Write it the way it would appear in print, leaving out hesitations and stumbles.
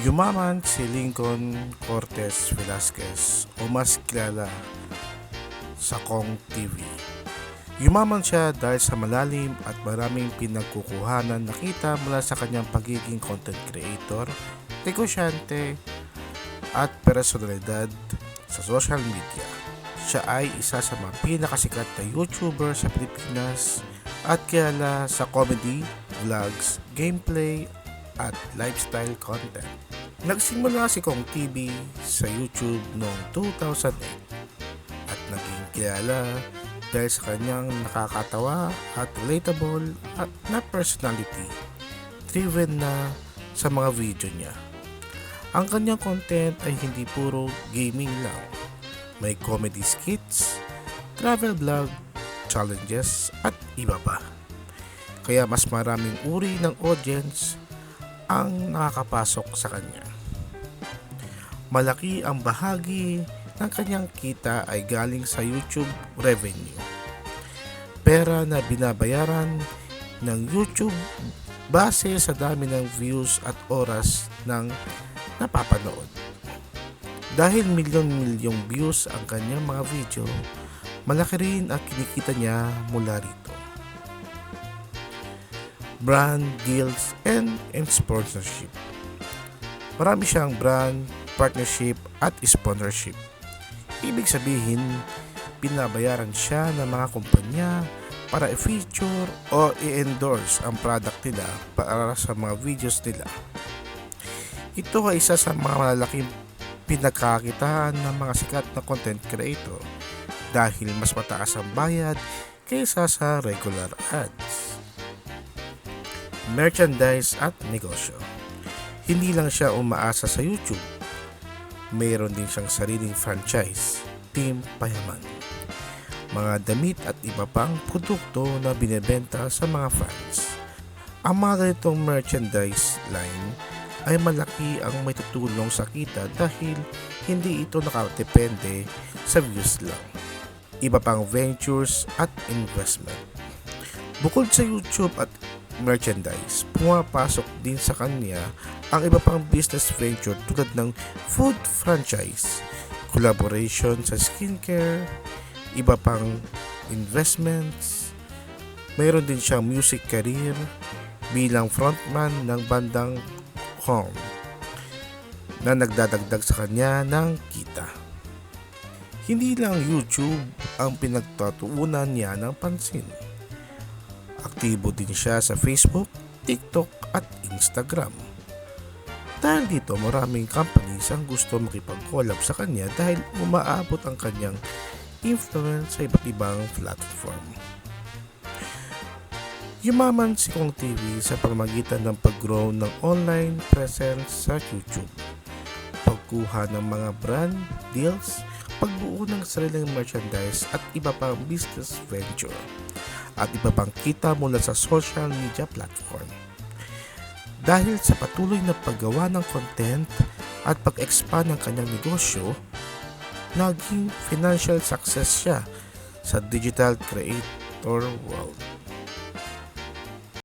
Yumaman si Lincoln Cortez Velasquez o mas kilala sa Kong TV. Yumaman siya dahil sa malalim at maraming pinagkukuhanan na kita mula sa kanyang pagiging content creator, negosyante at personalidad sa social media. Siya ay isa sa mga pinakasikat na YouTuber sa Pilipinas at kilala sa comedy, vlogs, gameplay at lifestyle content. Nagsimula si Kong TV sa YouTube noong 2008 at naging kilala dahil sa kanyang nakakatawa at relatable at na personality driven na sa mga video niya. Ang kanyang content ay hindi puro gaming lang. May comedy skits, travel vlog, challenges at iba pa. Kaya mas maraming uri ng audience ang nakakapasok sa kanya. Malaki ang bahagi ng kanyang kita ay galing sa YouTube revenue. Pera na binabayaran ng YouTube base sa dami ng views at oras ng napapanood. Dahil milyon-milyong views ang kanyang mga video, malaki rin ang kinikita niya mula rito. Brand deals and sponsorship. Marami siyang brand, partnership at sponsorship. Ibig sabihin, binabayaran siya ng mga kumpanya para i-feature o i-endorse ang product nila para sa mga videos nila. Ito ay isa sa mga malalaking pinagkakitaan ng mga sikat na content creator dahil mas mataas ang bayad kaysa sa regular ads. Merchandise at negosyo. Hindi lang siya umaasa sa YouTube. Mayroon din siyang sariling franchise, Team Payaman. Mga damit at iba pang produkto na binebenta sa mga fans. Ang mga ganitong merchandise line ay malaki ang may tutulong sa kita dahil hindi ito nakadepende sa views lang. Iba pang ventures at investment. Bukod sa YouTube at merchandise, pumapasok din sa kanya ang iba pang business venture tulad ng food franchise, collaboration sa skincare, iba pang investments. Mayroon din siyang music career bilang frontman ng bandang Kong na nagdadagdag sa kanya ng kita. Hindi lang YouTube ang pinagtatuunan niya ng pansin. Aktibo din siya sa Facebook, TikTok at Instagram. Dahil dito maraming companies ang gusto makipag-collab sa kanya dahil umaabot ang kanyang influence sa iba't ibang platform. Yumaman si Kong TV sa pamamagitan ng pag-grow ng online presence sa YouTube, pagkuha ng mga brand deals, pagbuo ng sariling merchandise at iba pang business venture at iba pang kita mula sa social media platform. Dahil sa patuloy na paggawa ng content at pag-expand ng kanyang negosyo, naging financial success siya sa digital creator world.